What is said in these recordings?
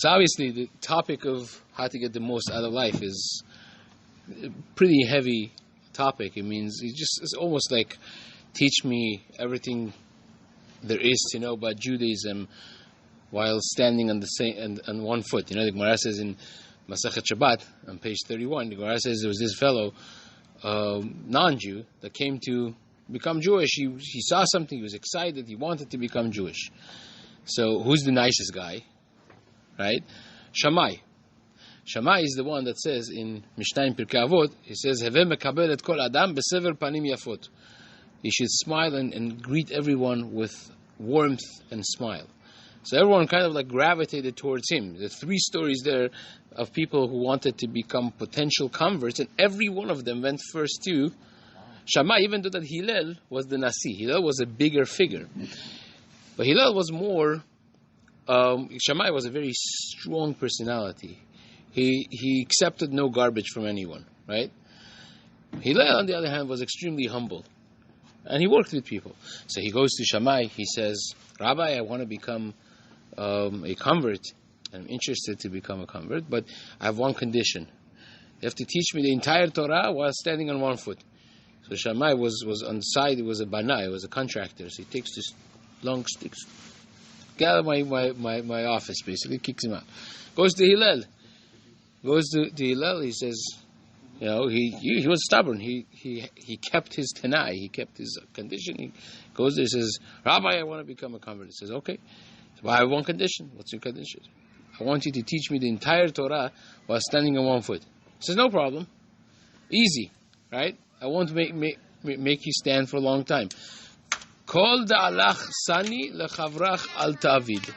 So obviously the topic of how to get the most out of life is a pretty heavy topic. It means it's almost like teach me everything there is to know about Judaism while standing on the same on one foot. The Gemara says in Masachet Shabbat on page 31, the Gemara says there was this fellow, non-Jew, that came to become Jewish. He saw something, he was excited, he wanted to become Jewish. So who's the nicest guy? Right? Shammai. Shammai is the one that says in Mishnah in Pirkei Avot, he says, Heveh mekabel et kol adam besever panim yafot. You should smile and greet everyone with warmth and smile. So everyone kind of like gravitated towards him. There are 3 stories there of people who wanted to become potential converts, and every one of them went first to Shammai, even though that Hillel was the Nasi. Hillel was a bigger figure. But Hillel was more, Shammai was a very strong personality. He accepted no garbage from anyone, right? Hillel, on the other hand, was extremely humble. And he worked with people. So he goes to Shammai, he says, Rabbi, I want to become a convert. I'm interested to become a convert, but I have one condition. You have to teach me the entire Torah while standing on one foot. So Shammai was on the side, it was a bana, it was a contractor. So he takes this long stick, get out of my office, basically, kicks him out. Goes to Hillel. Goes to Hillel, he says, he was stubborn. He kept his tenai, he kept his condition. He goes there, he says, Rabbi, I want to become a convert. He says, okay. So I have one condition. What's your condition? I want you to teach me the entire Torah while standing on one foot. He says, no problem. Easy, right? I won't make you stand for a long time. Kol da'alach sani lechavrach al ta'avid.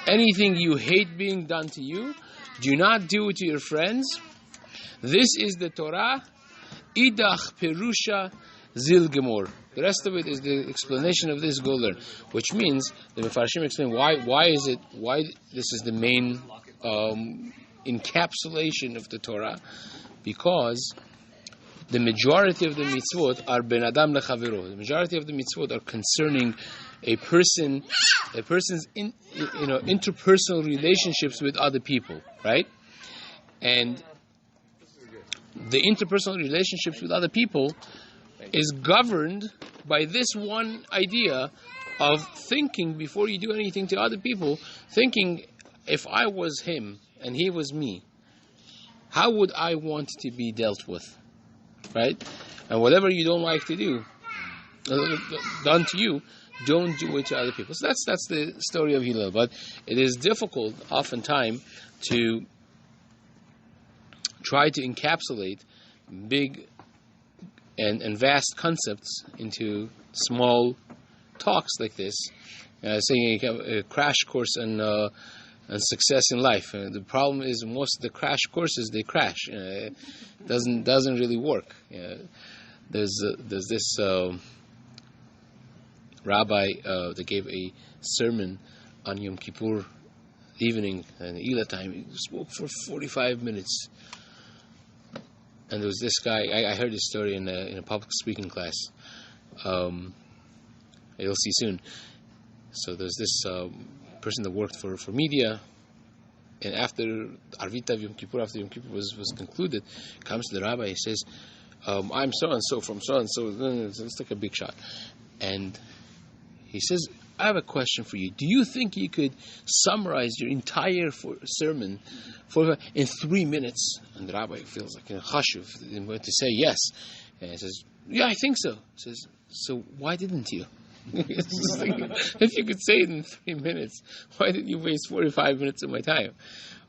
Anything you hate being done to you, do not do it to your friends. This is the Torah. Idach perusha zil gemor. The rest of it is the explanation of this. Go learn. Which means the Mefarshim explain why this is the main encapsulation of the Torah, because the majority of the mitzvot are ben adam lechavero. The majority of the mitzvot are concerning a person's interpersonal relationships with other people, right? And the interpersonal relationships with other people is governed by this one idea of thinking before you do anything to other people, thinking, if I was him and he was me, how would I want to be dealt with? Right? And whatever you don't like to do, done to you, don't do it to other people. So that's the story of Hillel. But it is difficult, oftentimes, to try to encapsulate big and vast concepts into small talks like this. Saying a crash course on success in life. The problem is most of the crash courses, they crash. It doesn't really work. There's this rabbi that gave a sermon on Yom Kippur evening and Ela time. He spoke for 45 minutes. And there was this guy, I heard this story in a public speaking class. You'll see soon. So there's this person that worked for media, and after Arvita Yom Kippur, after Yom Kippur was concluded, comes to the rabbi, he says, I'm so-and-so from so-and-so, it's like a big shot. And he says, I have a question for you. Do you think you could summarize your entire sermon in 3 minutes? And the rabbi feels like in a chashuv to say yes. And he says, yeah, I think so. He says, so why didn't you? If you could say it in 3 minutes, why did you waste 45 minutes of my time?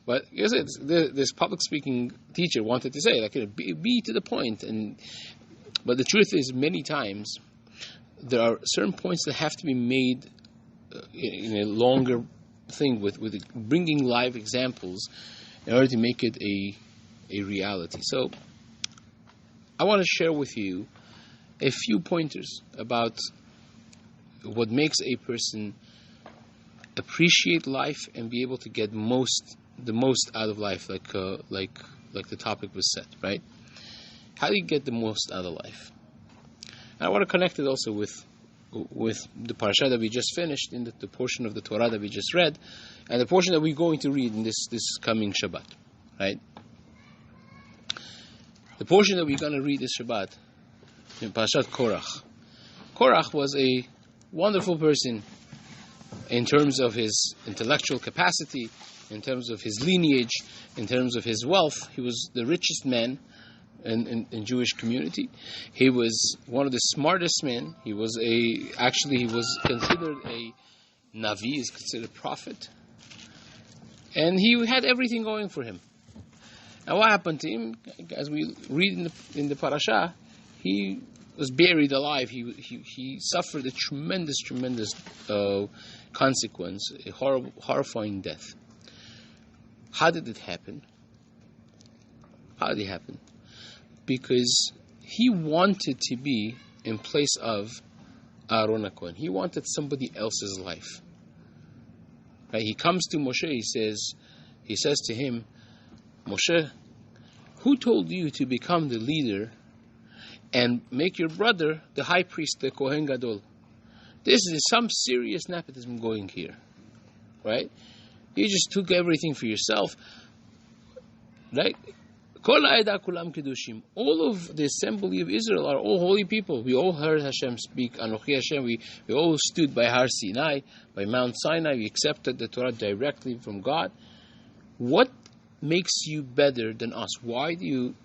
But this public speaking teacher wanted to say, be to the point. But the truth is, many times, there are certain points that have to be made in a longer thing with bringing live examples in order to make it a reality. So I want to share with you a few pointers about what makes a person appreciate life and be able to get the most out of life, like the topic was set, right? How do you get the most out of life? And I want to connect it also with with the parasha that we just finished, in the portion of the Torah that we just read, and the portion that we're going to read in this coming Shabbat, right? The portion that we're going to read this Shabbat, in Parashat Korach. Korach was a wonderful person in terms of his intellectual capacity, in terms of his lineage, in terms of his wealth. He was the richest man in Jewish community. He was one of the smartest men. He was considered a Navi, is considered a prophet. And he had everything going for him. And what happened to him? As we read in the parasha, he was buried alive. He suffered a tremendous consequence, a horrifying death. How did it happen? How did it happen? Because he wanted to be in place of Aaron HaKohen. He wanted somebody else's life. Right? He comes to Moshe. He says to him, Moshe, who told you to become the leader and make your brother the high priest, the Kohen Gadol? This is some serious nepotism going here, right? You just took everything for yourself, right? All of the assembly of Israel are all holy people. We all heard Hashem speak, Anochi Hashem. We all stood by Har Sinai, by Mount Sinai. We accepted the Torah directly from God. What makes you better than us? Why do you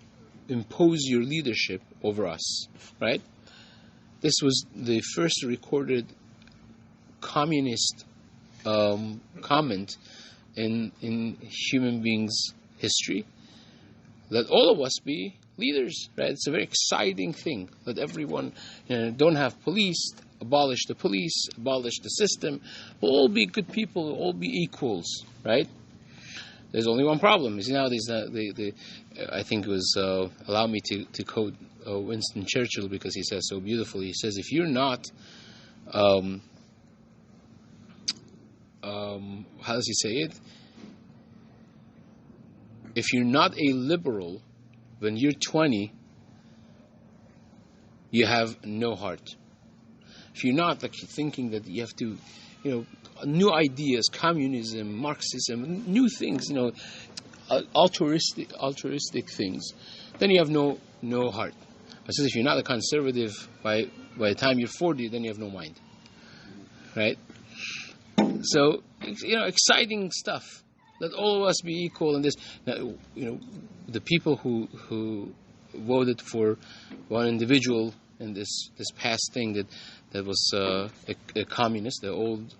impose your leadership over us, right? This was the first recorded communist comment in human beings' history. Let all of us be leaders, right? It's a very exciting thing. Let everyone, don't have police, abolish the police, abolish the system. We'll all be good people, we'll all be equals, right? There's only one problem. You see, nowadays, I think it was, allow me to quote Winston Churchill, because he says so beautifully. He says, if you're not, how does he say it? If you're not a liberal when you're 20, you have no heart. If you're not thinking that you have to, new ideas, communism, Marxism, new things, altruistic things, then you have no heart. I says if you're not a conservative by the time you're 40, then you have no mind, right? So exciting stuff. Let all of us be equal in this. Now, the people who voted for one individual in this past thing that was a communist, the old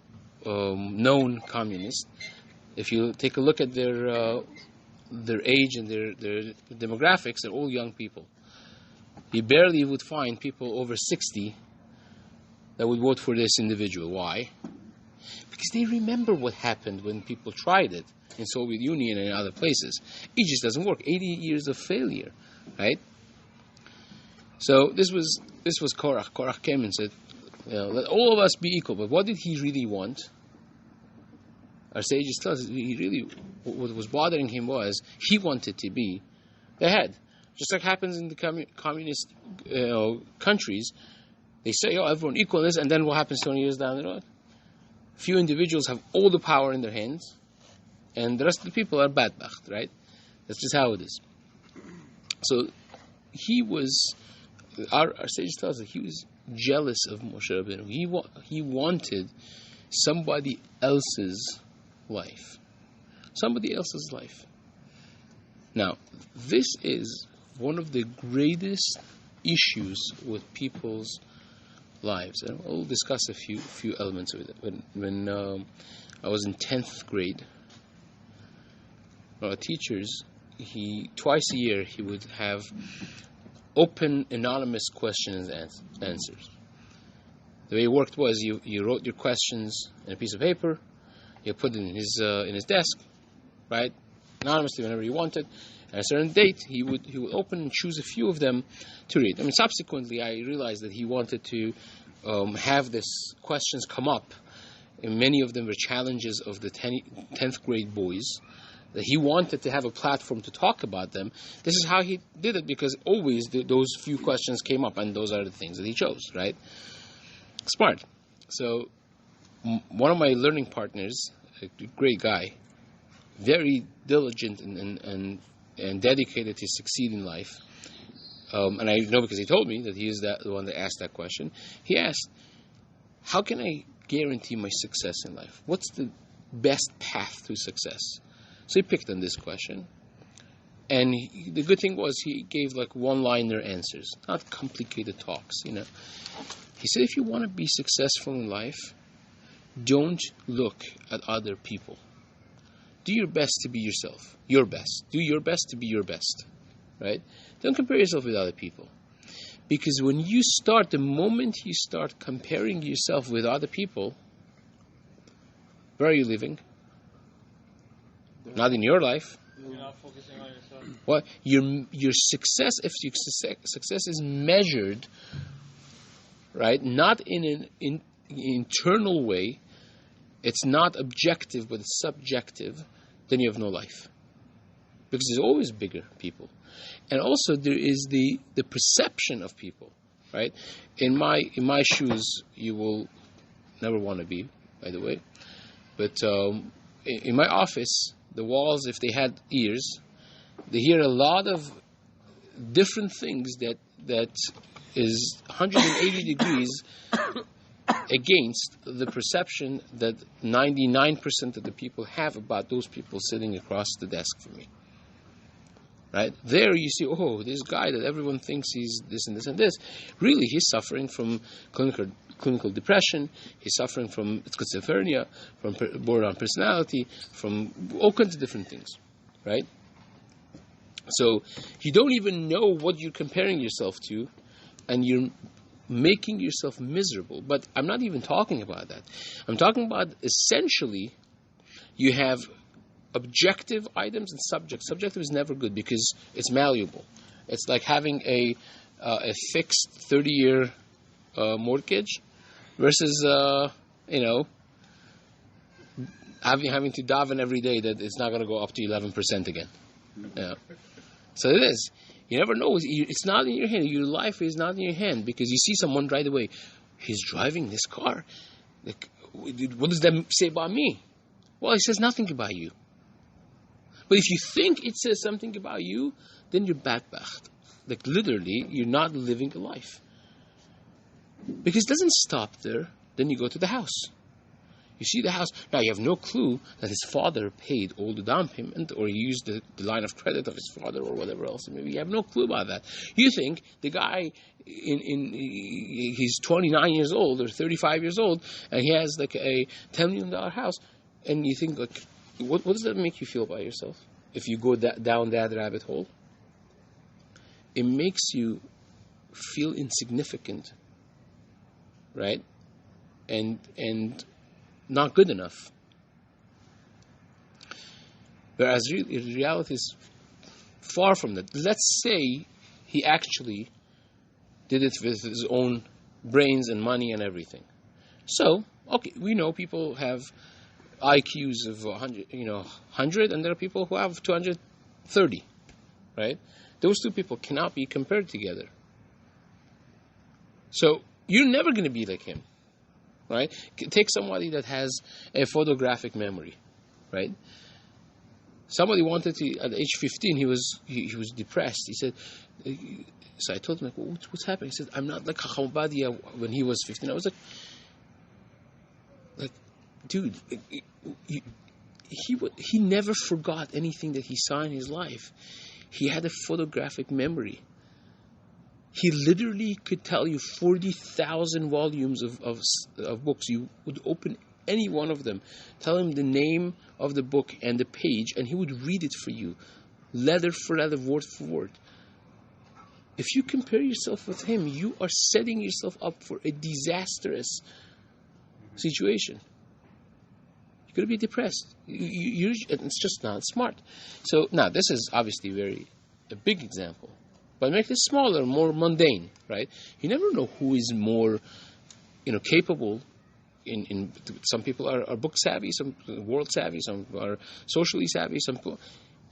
known communist. If you take a look at their age and their demographics, they're all young people. You barely would find people over 60 that would vote for this individual. Why? Because they remember what happened when people tried it in Soviet Union and in other places. It just doesn't work. 80 years of failure, right? So this was Korach. Korach came and said, let all of us be equal. But what did he really want? Our sages tell us what was bothering him was he wanted to be the head. Just like happens in the communist countries, they say, everyone equal in this, and then what happens 20 years down the road? Few individuals have all the power in their hands, and the rest of the people are badbacht, right? That's just how it is. So he was, our sages tell us that he was jealous of Moshe Rabbeinu. He wanted somebody else's life. Somebody else's life. Now, this is one of the greatest issues with people's lives. And we'll discuss a few elements of it. When I was in 10th grade, our teachers, twice a year, he would have open, anonymous questions and answers. The way it worked was you wrote your questions in a piece of paper, you put it in his desk, right, anonymously whenever you wanted. At a certain date, he would open and choose a few of them to read. Subsequently, I realized that he wanted to have these questions come up, and many of them were challenges of the 10th grade boys, that he wanted to have a platform to talk about them. This is how he did it, because always those few questions came up, and those are the things that he chose, right? Smart. So one of my learning partners, a great guy, very diligent and dedicated to succeed in life. And I know because he told me that he is the one that asked that question. He asked, how can I guarantee my success in life? What's the best path to success? So he picked on this question. And the good thing was he gave like one-liner answers, not complicated talks, He said, if you want to be successful in life, don't look at other people. Do your best to be yourself. Your best. Do your best to be your best. Right? Don't compare yourself with other people. Because the moment you start comparing yourself with other people, where are you living? Not in your life. You're not focusing on yourself. Well, your success, if your success is measured, right, not in an internal way, it's not objective but it's subjective, then you have no life. Because there's always bigger people. And also there is the perception of people, right? In my shoes, you will never want to be, by the way. But in my office, the walls, if they had ears, they hear a lot of different things that is 180 degrees against the perception that 99% of the people have about those people sitting across the desk from me. Right? There you see, this guy that everyone thinks he's this and this and this, really he's suffering from clinical depression, he's suffering from schizophrenia, from borderline personality, from all kinds of different things. Right? So you don't even know what you're comparing yourself to, and you're making yourself miserable. But I'm not even talking about that. I'm talking about essentially you have objective items and subjective. Subjective is never good because it's malleable. It's like having a fixed 30-year mortgage versus having to daven every day that it's not going to go up to 11% again. Yeah. So it is. You never know. It's not in your hand. Your life is not in your hand because you see someone right away. He's driving this car. Like, what does that say about me? Well, it says nothing about you. But if you think it says something about you, then you're badbacht. Like literally, you're not living a life. Because it doesn't stop there. Then you go to the house. You see the house. Now you have no clue that his father paid all the down payment or he used the line of credit of his father or whatever else. Maybe you have no clue about that. You think the guy, he's 29 years old or 35 years old and he has like a $10 million house and you think like, what does that make you feel about yourself if you go down that rabbit hole? It makes you feel insignificant, right? And not good enough. Whereas reality is far from that. Let's say he actually did it with his own brains and money and everything. So, okay, we know people have IQs of 100, and there are people who have 230, right? Those two people cannot be compared together. So you're never going to be like him, right? Take somebody that has a photographic memory, right? Somebody wanted to, at age 15, he was depressed. He said, so I told him, like, what's happening? He said, I'm not like Chacham Ovadia when he was 15. I was like, dude, he never forgot anything that he saw in his life. He had a photographic memory. He literally could tell you 40,000 volumes of books. You would open any one of them, tell him the name of the book and the page, and he would read it for you, letter for letter, word for word. If you compare yourself with him, you are setting yourself up for a disastrous situation. You're going to be depressed. It's just not smart. So now this is obviously a big example, but make it smaller, more mundane, right? You never know who is more, capable. In some people are book savvy, some world savvy, some are socially savvy.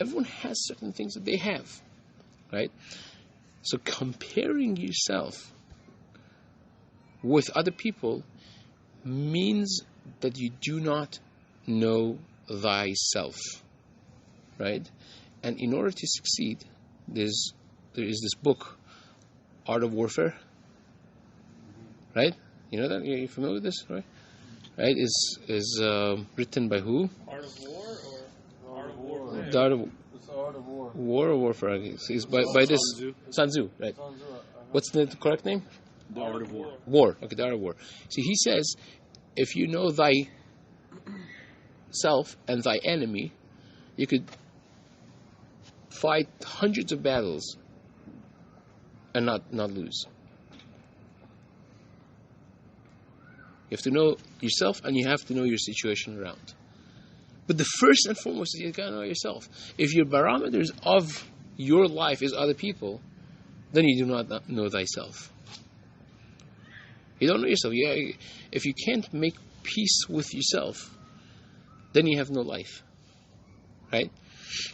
Everyone has certain things that they have, right? So comparing yourself with other people means that you do not know thyself, right? And in order to succeed, there is this book, Art of Warfare, right? You know that? You're familiar with this, right? Right? Is written by who? Art of War or Art of War? The Art of It's the Art of War. War or Warfare? It's by this Sun Tzu, right? What's the correct name? The Art of War. War. Okay, the Art of War. See, he says, if you know thy self and thy enemy, you could fight hundreds of battles and not lose. You have to know yourself and you have to know your situation around. But the first and foremost is you gotta know yourself. If your barometers of your life is other people, then you do not know thyself. You don't know yourself. If you can't make peace with yourself, then you have no life. Right?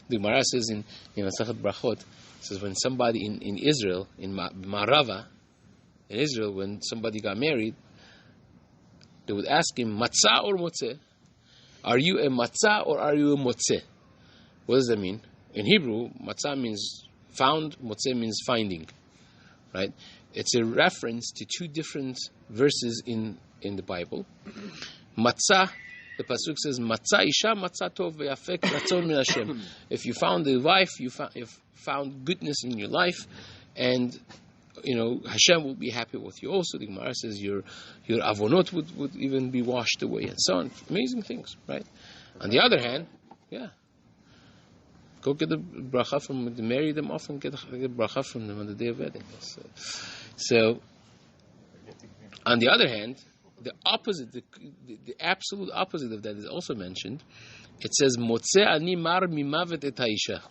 The Gemara says in Masechet Brachot, says when somebody in Israel, in Marava, in Israel, when somebody got married, they would ask him, matzah or motzeh? Are you a matzah or are you a motzeh? What does that mean? In Hebrew, matzah means found, motzeh means finding. Right? It's a reference to two different verses in the Bible. Matzah, the pasuk says, "Matzah isha matzah tov ve'afek ratzon min Hashem." If you found a wife, you've found goodness in your life, and Hashem will be happy with you. Also, the Gemara says your avonot would even be washed away, and so on. Amazing things, right? On the other hand, go get the bracha from them, marry them off, and get the bracha from them on the day of wedding. So, on the other hand, the opposite, the absolute opposite of that is also mentioned. It says, "Motzeh ani mar mimavet et haisha."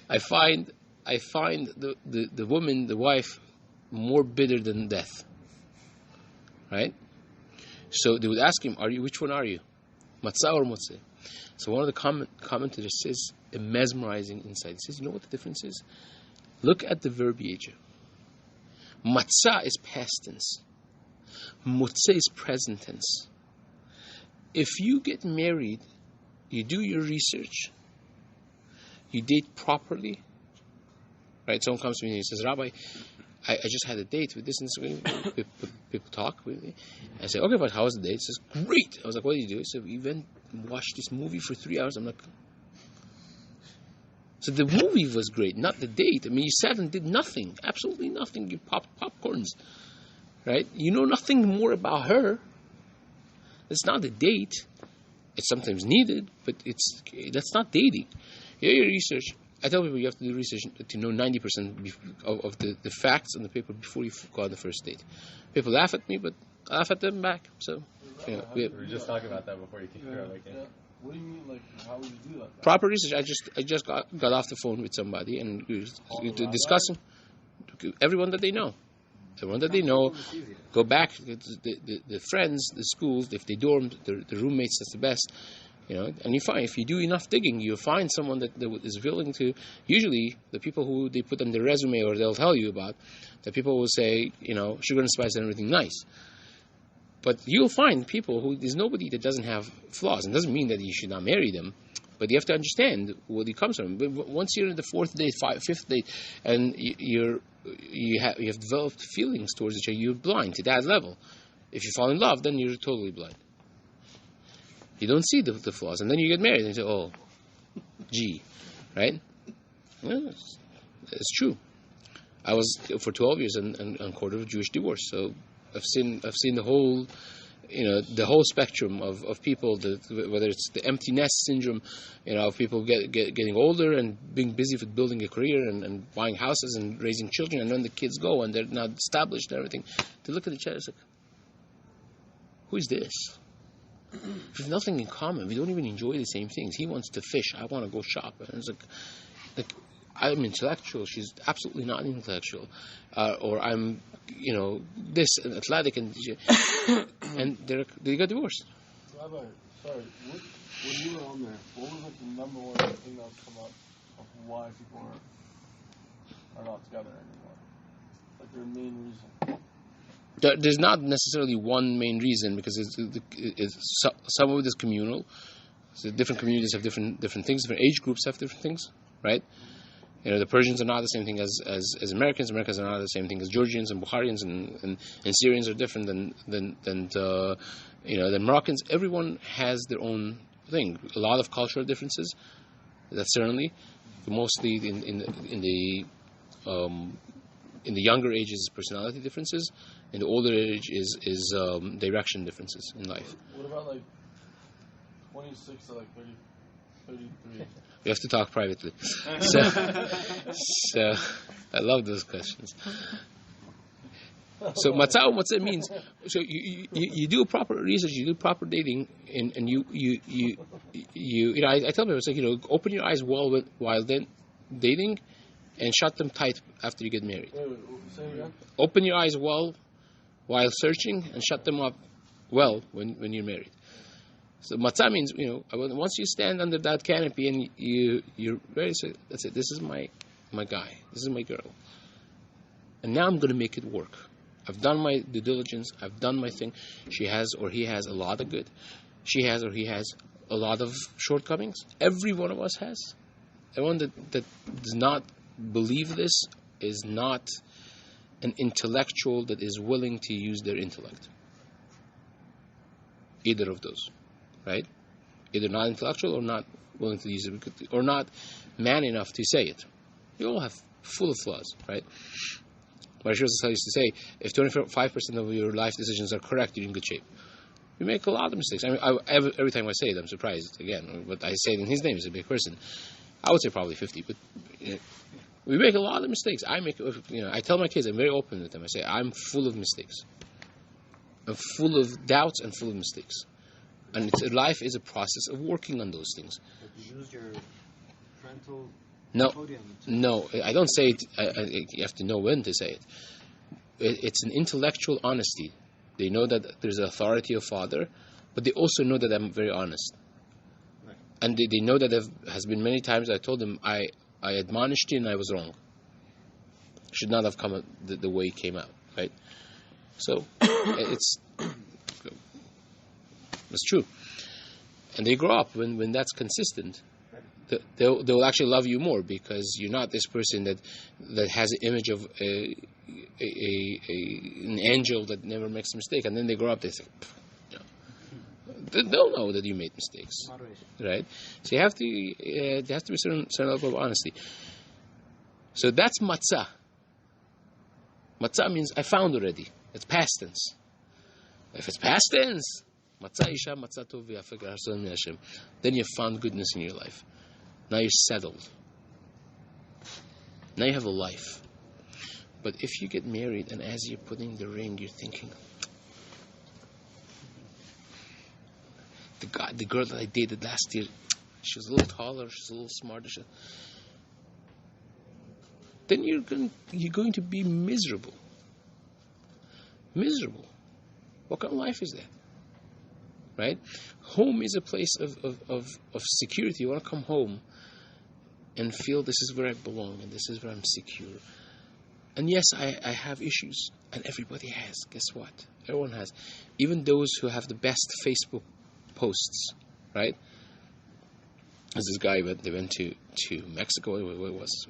I find the woman, the wife, more bitter than death. Right? So they would ask him, which one are you? Matzah or motzeh? So one of the commentators says a mesmerizing insight. He says, you know what the difference is? Look at the verbiage. Matzah is past tense. Motzeh is present tense. If you get married, you do your research, you date properly, right? Someone comes to me and he says, Rabbi, I just had a date with this and this. People talk with me. I say, okay, but how was the date? He says, great. I was like, what did you do? He said, we went and watched this movie for 3 hours. I'm like, so the movie was great, not the date. I mean, you sat and did nothing, absolutely nothing. You popped popcorns, right? You know nothing more about her. It's not a date. It's sometimes needed, but that's not dating. Your research. I tell people you have to do research to know 90% of the facts on the paper before you go on the first date. People laugh at me, but I laugh at them back. So, we were just talking about that before you came here. What do you mean, how would you do that? Proper research. I just got off the phone with somebody and we were discussing everyone that they know. Everyone that they know, go back, the friends, the schools, if they dormed, the roommates, that's the best. And you find, if you do enough digging, you'll find someone that is willing to, usually the people who they put on their resume or they'll tell you about, that people will say, sugar and spice and everything nice. But you'll find people there's nobody that doesn't have flaws. And it doesn't mean that you should not marry them, but you have to understand where it comes from. But once you're in the fourth date, fifth date, and you have developed feelings towards each other, you're blind to that level. If you fall in love, then you're totally blind. You don't see the flaws, and then you get married, and you say, "Oh, gee," right? Well, it's true. I was for 12 years on court of Jewish divorce, so I've seen the whole, the whole spectrum of people. Whether it's the empty nest syndrome, of people getting older and being busy with building a career and buying houses and raising children, and then the kids go and they're now established and everything. To look at each other, it's like, who is this? We have nothing in common. We don't even enjoy the same things. He wants to fish. I want to go shop. And it's like I'm intellectual. She's absolutely not intellectual. Or I'm, this and athletic, and they got divorced. Rabbi, sorry. When you were on there, what was the number one thing that would come up of why people are not together anymore? like their main reason? There's not necessarily one main reason, because some of it is communal. So different communities have different things. Different age groups have different things, right? The Persians are not the same thing as Americans. Americans are not the same thing as Georgians and Bukharians, and Syrians are different than Moroccans. Everyone has their own thing. A lot of cultural differences. That's certainly mostly in the younger ages, personality differences. In the older age is direction differences in life. What about like 26 to like 33? We have to talk privately. So I love those questions. So matzah means, so you do proper research, you do proper dating, and you I tell people, it's like, open your eyes while then dating, and shut them tight after you get married. Wait, say it again? Open your eyes while searching, and shut them up when you're married. So matzah means, once you stand under that canopy and you're ready, so that's it. This is my guy. This is my girl. And now I'm going to make it work. I've done my due diligence. I've done my thing. She has or he has a lot of good. She has or he has a lot of shortcomings. Every one of us has. Everyone that does not believe this is not an intellectual that is willing to use their intellect. Either of those. Right? Either not intellectual or not willing to use it, or not man enough to say it. You all have full of flaws, right? Rabbi Shlomo Yisraeli used to say, if 25% of your life decisions are correct, you're in good shape. We make a lot of mistakes. I mean, every time I say it, I'm surprised again. But I say it in his name. He's a big person. I would say probably 50, but we make a lot of mistakes. I tell my kids, I'm very open with them. I say, I'm full of mistakes. I'm full of doubts and full of mistakes. And life is a process of working on those things. But you use your parental podium. No, I don't say it. You have to know when to say it. It's an intellectual honesty. They know that there's an authority of father, but they also know that I'm very honest. Right. And they know that there has been many times I told them, I admonished you and I was wrong. Should not have come out the way it came out, right? So, it's true. And they grow up when that's consistent. They'll actually love you more, because you're not this person that has an image of an angel that never makes a mistake. And then they grow up, they say, they'll know that you made mistakes, right? So there has to be a certain level of honesty. So that's matzah. Matzah means I found already. It's past tense. If it's past tense, matzah isha matzah tov v'yafeh g'rasson min Hashem, then you've found goodness in your life. Now you're settled. Now you have a life. But if you get married and as you're putting the ring, you're thinking, the girl that I dated last year, she was a little taller, she's a little smarter. Then you're going to be miserable. Miserable. What kind of life is that? Right? Home is a place of security. You want to come home and feel this is where I belong and this is where I'm secure. And yes, I have issues, and everybody has. Guess what? Everyone has. Even those who have the best Facebook posts, right? There's this guy, they went to Mexico, where it was,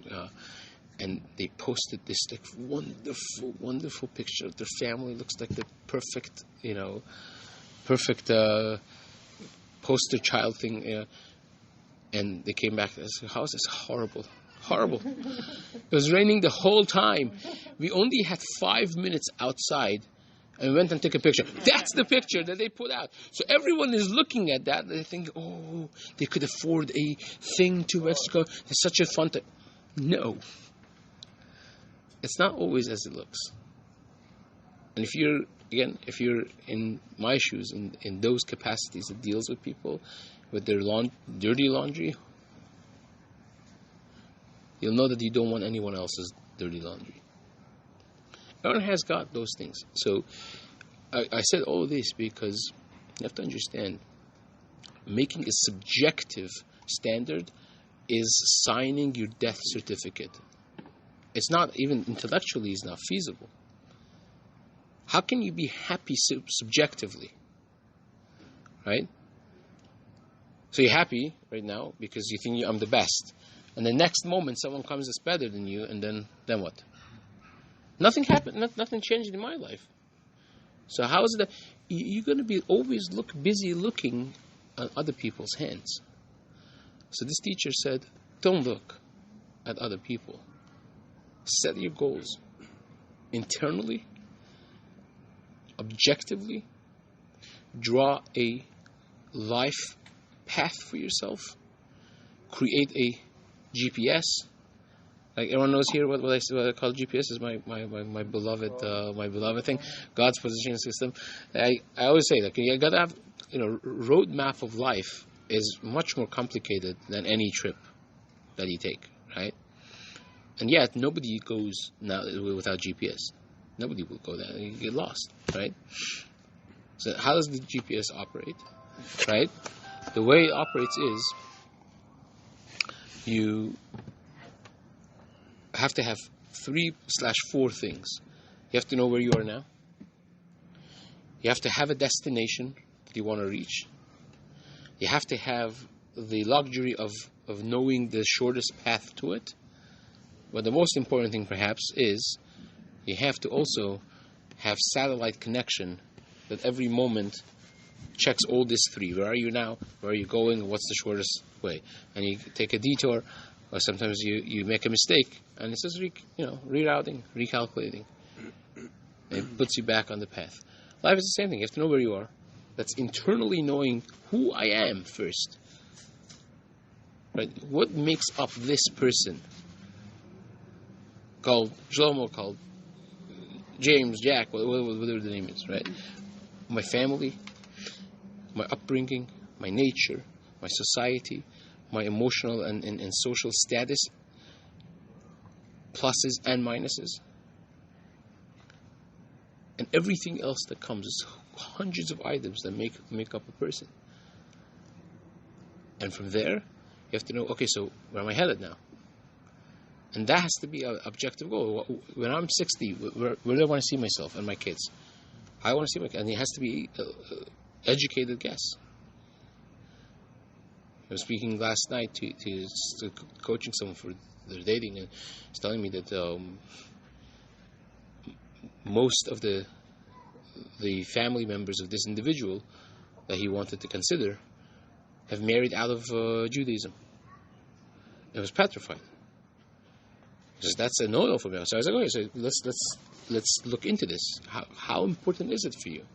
and they posted this like wonderful picture of their family. Looks like the perfect poster child thing. And they came back and said, how is this horrible? Horrible. It was raining the whole time. We only had 5 minutes outside, and we went and took a picture. That's the picture that they put out. So everyone is looking at that. They think, oh, they could afford a thing to Mexico. It's such a fun time. No. It's not always as it looks. And if you're in my shoes, in those capacities that deals with people, with their dirty laundry, you'll know that you don't want anyone else's dirty laundry. Everyone has got those things. So I said all this because you have to understand, making a subjective standard is signing your death certificate. It's not even intellectually, it's not feasible. How can you be happy subjectively? Right? So you're happy right now because you think I'm the best. And the next moment someone comes that's better than you, and then what? Nothing happened, nothing changed in my life. So how is it that you're going to be always busy looking at other people's hands? So this teacher said, don't look at other people. Set your goals internally, objectively, draw a life path for yourself, create a GPS. Like everyone knows here what I call GPS is my beloved thing, God's positioning system. I always say that you got to have roadmap of life is much more complicated than any trip that you take, right? And yet nobody goes now without GPS. Nobody will go there. You get lost, right? So how does the GPS operate, right? The way it operates is you have to have 3/4 things. You have to know where you are now. You have to have a destination that you want to reach. You have to have the luxury of knowing the shortest path to it. But the most important thing perhaps is you have to also have satellite connection that every moment checks all these 3. Where are you now? Where are you going? What's the shortest way? And you take a detour, or sometimes you make a mistake, and it says rerouting, recalculating. And it puts you back on the path. Life is the same thing. You have to know where you are. That's internally knowing who I am first. Right? What makes up this person? Called Shlomo, called James, Jack, whatever the name is, right? My family, my upbringing, my nature, my society, my emotional and social status, pluses and minuses, and everything else that comes is hundreds of items that make up a person. And from there, you have to know, okay, so where am I headed now? And that has to be an objective goal. When I'm 60, where do I want to see myself and my kids? I want to see my kids. And it has to be an educated guess. I was speaking last night to coaching someone for their dating, and he's telling me that most of the family members of this individual that he wanted to consider have married out of Judaism. It was petrified. Because that's a no-no for me. So I was like, okay, so let's look into this. How important is it for you?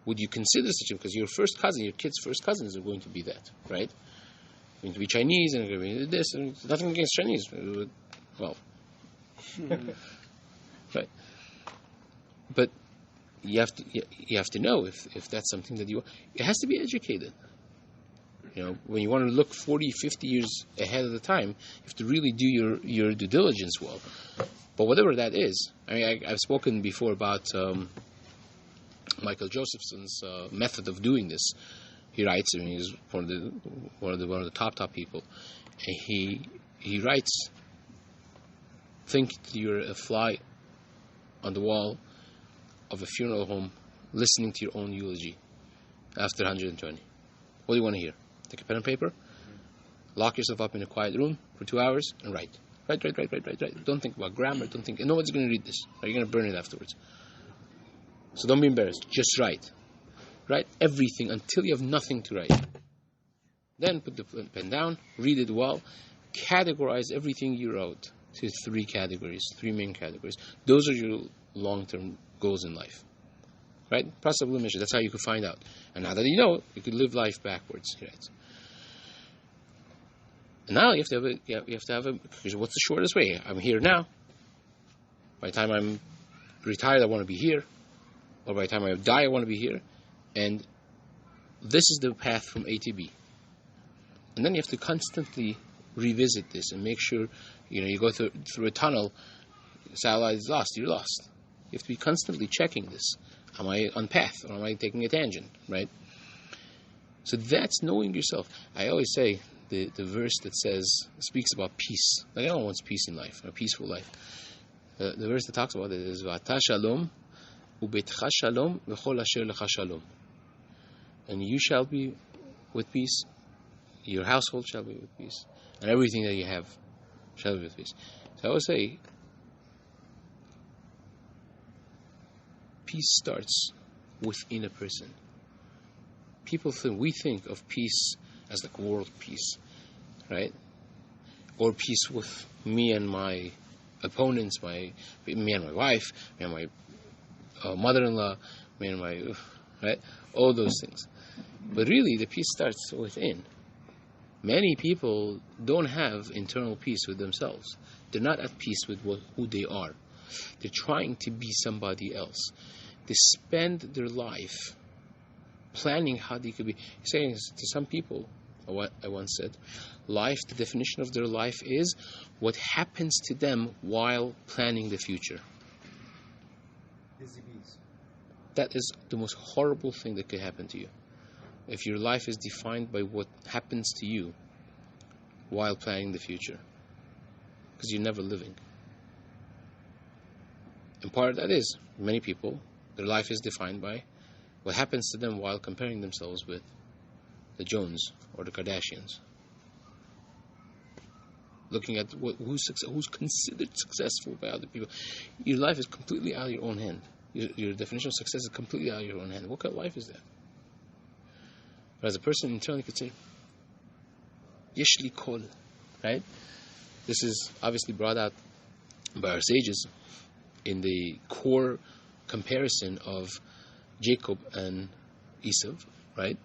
Would you consider such a, because your first cousin, your kid's first cousins are going to be that, right? Going to be Chinese and going to be this, and nothing against Chinese. Well, right. But you have to know if that's something that you. It has to be educated. When you want to look 40, 50 years ahead of the time, you have to really do your due diligence well. But whatever that is, I mean, I've spoken before about Michael Josephson's method of doing this. He writes, I mean, he's one of the top people. And he writes, think you're a fly on the wall of a funeral home listening to your own eulogy after 120. What do you want to hear? Take a pen and paper, lock yourself up in a quiet room for 2 hours, and write. Write. Don't think about grammar. Don't think, nobody's going to read this. Or you're going to burn it afterwards. So don't be embarrassed. Just write. Write everything until you have nothing to write. Then put the pen down, read it well, categorize everything you wrote to 3 categories, 3 main categories. Those are your long-term goals in life. Right? Process of elimination. That's how you could find out. And now that you know, you could live life backwards. Right? And now you have to have a. Because what's the shortest way? I'm here now. By the time I'm retired, I want to be here. Or by the time I die, I want to be here. And this is the path from A to B. And then you have to constantly revisit this and make sure, you go through a tunnel, satellite is lost, you're lost. You have to be constantly checking this. Am I on path or am I taking a tangent, right? So that's knowing yourself. I always say the verse that speaks about peace. Like everyone wants peace in life, a peaceful life. The verse that talks about it is V'ata shalom u'beitcha shalom v'chol asher lecha shalom. And you shall be with peace, your household shall be with peace, and everything that you have shall be with peace. So I would say peace starts within a person. We think of peace as like world peace, right? Or peace with me and my opponents, me and my wife, me and my mother-in-law, me and my, right? All those things. But really, the peace starts within. Many people don't have internal peace with themselves. They're not at peace with who they are. They're trying to be somebody else. They spend their life planning how they could be. Saying to some people, what I once said, life, the definition of their life is what happens to them while planning the future. Busy bees. That is the most horrible thing that could happen to you. If your life is defined by what happens to you while planning the future. Because you're never living. And part of that is, many people, their life is defined by what happens to them while comparing themselves with the Jones or the Kardashians. Looking at who's considered successful by other people. Your life is completely out of your own hand. Your definition of success is completely out of your own hand. What kind of life is that? But as a person internally could say, Yeshli kol, right? This is obviously brought out by our sages in the core comparison of Jacob and Esau, right?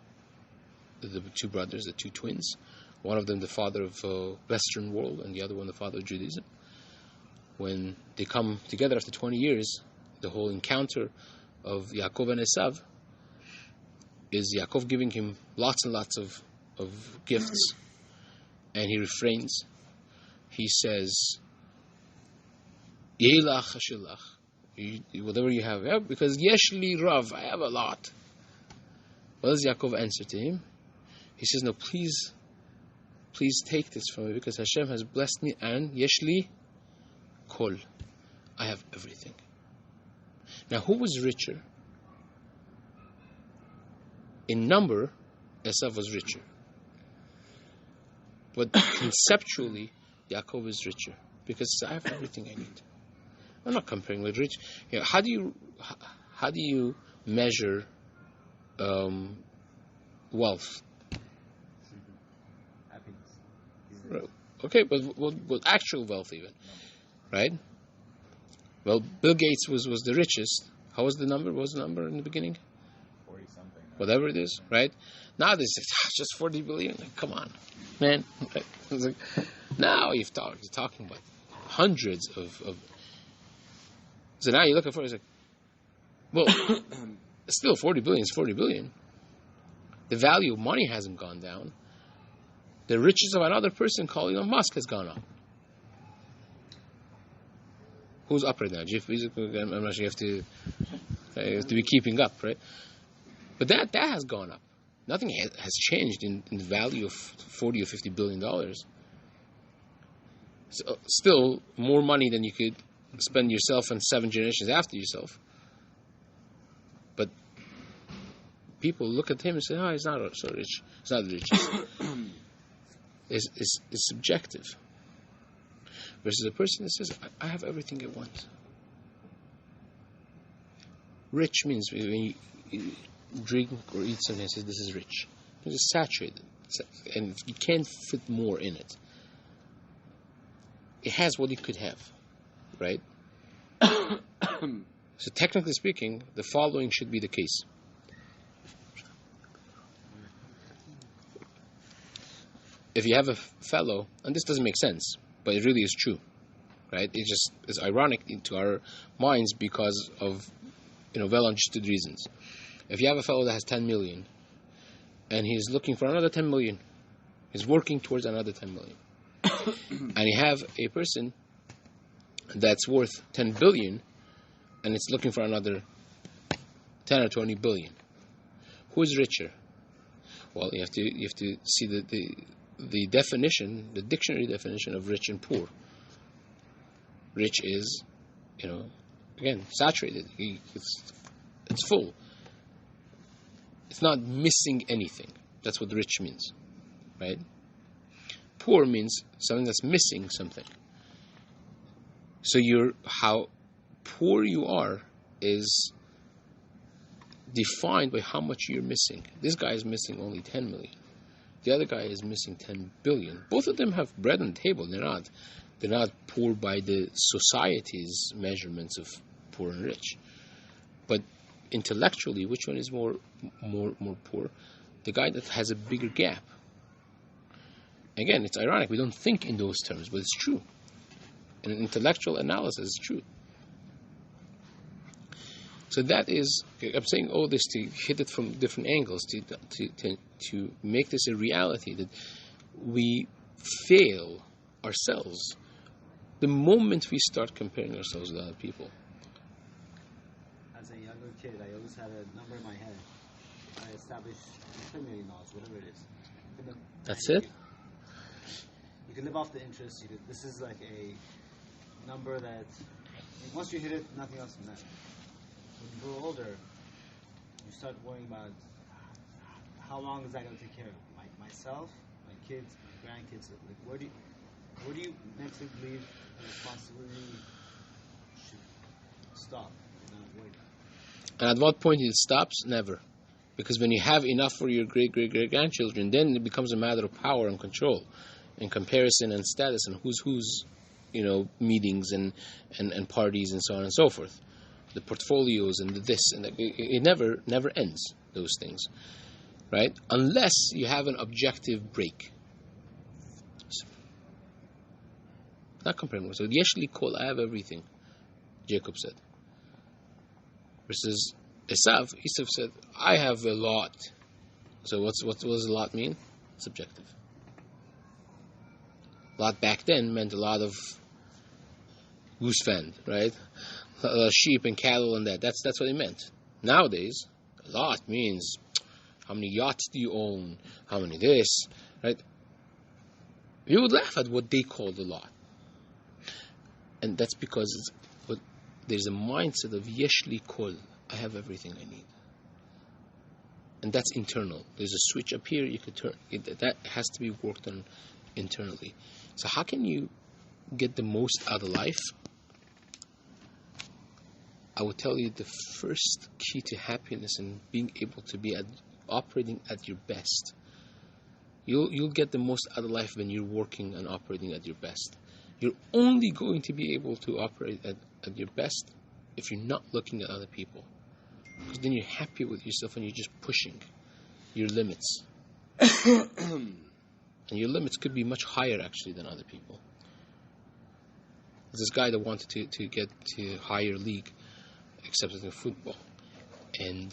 The two brothers, the two twins. One of them the father of Western world, and the other one the father of Judaism. When they come together after 20 years, the whole encounter of Yaakov and Esav is Yaakov giving him lots and lots of gifts, and he refrains. He says, Yeilach hashilach, whatever you have, yeah, because Yeshli Rav, I have a lot. What does Yaakov answer to him? He says, no, please take this from me, because Hashem has blessed me, and Yeshli Kol, I have everything. Now, who was richer? In number, Esav was richer. But conceptually, Yaakov is richer, because I have everything I need. I'm not comparing with rich. You know, how do you measure wealth? Happiness. Okay, but actual wealth even, right? Well, Bill Gates was the richest. How was the number? What was the number in the beginning? 40 something. Whatever it is, right? Now this is just 40 billion. Like, come on, man. Right? It's like, now you're talking about hundreds of. So now you look at it, it's like, well, still 40 billion is 40 billion. The value of money hasn't gone down. The riches of another person called Elon Musk has gone up. Who's up right now? Jeff Bezos. I'm not sure you have to be keeping up, right? But that has gone up. Nothing has changed in the value of $40 or $50 billion. So, still more money than you could spend yourself and 7 generations after yourself. But people look at him and say, "Oh, he's not so rich. He's not the richest." It's subjective. Versus a person that says, "I have everything I want." Rich means when you drink or eat something and says, "This is rich." It's saturated, and you can't fit more in it. It has what it could have, right? So technically speaking, the following should be the case. If you have a fellow, and this doesn't make sense, but it really is true, right? It just is ironic into our minds because of well understood reasons. If you have a fellow that has 10 million, and he's looking for another 10 million, he's working towards another 10 million, and you have a person that's worth 10 billion, and it's looking for another 10 or 20 billion. Who is richer? Well, you have to see the definition, the dictionary definition of rich and poor. Rich is, again, saturated. It's full. It's not missing anything. That's what rich means, right? Poor means something that's missing something. So how poor you are is defined by how much you're missing. This guy is missing only 10 million. The other guy is missing 10 billion. Both of them have bread on the table. They're not poor by the society's measurements of poor and rich. But intellectually, which one is more poor? The guy that has a bigger gap. Again, it's ironic. We don't think in those terms, but it's true. In an intellectual analysis, it's true. So that is, I'm saying all this to hit it from different angles, to make this a reality, that we fail ourselves the moment we start comparing ourselves with other people. As a younger kid, I always had a number in my head. I established $10 million, whatever it is. That's it? You can live off the interest. This is like a number that once you hit it, nothing else matters. When you grow older, you start worrying about how long is that going to take care of myself, my kids, my grandkids. Like, where do you mentally believe the responsibility should stop? Not worry. And at what point it stops? Never. Because when you have enough for your great-great-great-grandchildren, then it becomes a matter of power and control and comparison and status and who's meetings and parties and so on and so forth. The portfolios and the this and that. It never ends, those things. Right? Unless you have an objective break. Not comparing. So, Yeshli kol, I have everything, Jacob said. Versus Esav said, I have a lot. So what does a lot mean? Subjective. A lot back then meant a lot of goose fend, right? Sheep and cattle and that. That's what it meant. Nowadays, a lot means how many yachts do you own? How many this, right? You would laugh at what they called a lot. And that's because there's a mindset of Yeshli kol. I have everything I need. And that's internal. There's a switch up here you could turn. That has to be worked on internally. So how can you get the most out of life? I would tell you the first key to happiness and being able to be operating at your best. You'll get the most out of life when you're working and operating at your best. You're only going to be able to operate at your best if you're not looking at other people. Because then you're happy with yourself and you're just pushing your limits. And your limits could be much higher actually than other people. There's this guy that wanted to get to higher league, accepted in football. And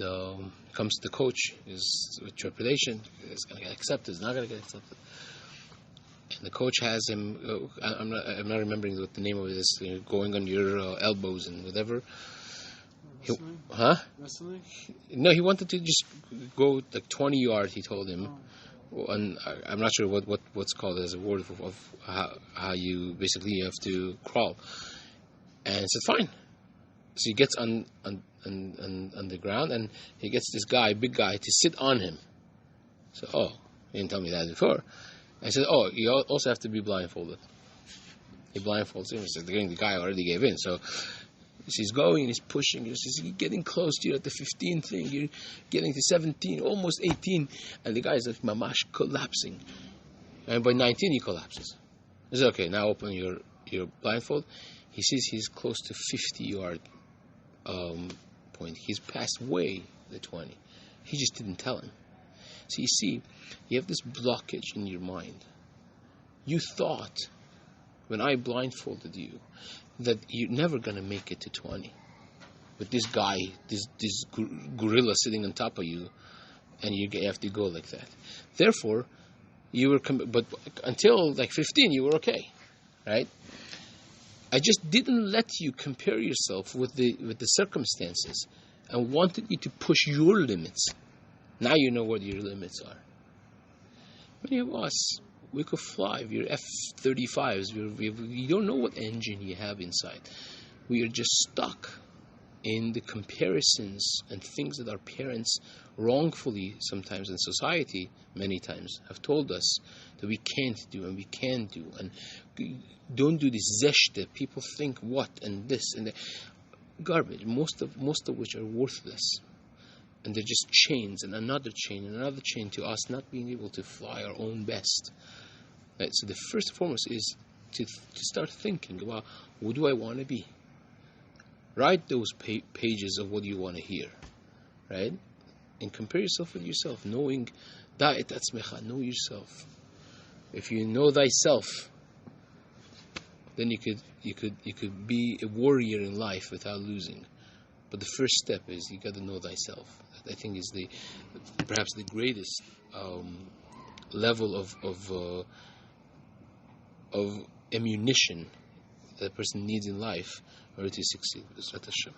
comes to the coach, is with trepidation, is going to get accepted, is not going to get accepted. And the coach has him, I'm not remembering what the name of it is, going on your elbows and whatever. Wrestling? Wrestling? No, he wanted to just go like 20 yards, he told him. And I'm not sure what's called as a word of how you basically have to crawl. And I said, fine. So he gets on the ground and he gets this guy, big guy, to sit on him. So, you didn't tell me that before. I said, you also have to be blindfolded. He blindfolds him. He said, the guy already gave in. So he's going, he's pushing. He's getting close to you at the 15 thing. You're getting to 17, almost 18. And the guy is like mamash collapsing. And by 19, he collapses. I said, okay, now open your blindfold. He sees he's close to 50-yard point. He's passed way the 20. He just didn't tell him. So you see, you have this blockage in your mind. You thought, when I blindfolded you, that you're never going to make it to 20. With this guy, this gorilla sitting on top of you, and you have to go like that. Therefore, you were, but until like 15, you were okay, right? I just didn't let you compare yourself with the circumstances, and wanted you to push your limits. Now you know what your limits are. Many of us, we could fly. We're F-35s. You don't know what engine you have inside. We are just stuck in the comparisons and things that our parents wrongfully sometimes in society many times have told us that we can't do and we can do, and don't do this zeshte. People think what and this and that. Garbage, most of which are worthless, and they're just chains and another chain to us not being able to fly our own best. Right? So the first and foremost is to start thinking about, what do I want to be? Write those pages of what you want to hear, right? And compare yourself with yourself, knowing da'et atzmecha, know yourself. If you know thyself, then you could be a warrior in life without losing. But the first step is you got to know thyself. That I think is perhaps the greatest level of ammunition that a person needs in life in order to succeed. B'ezrat Hashem.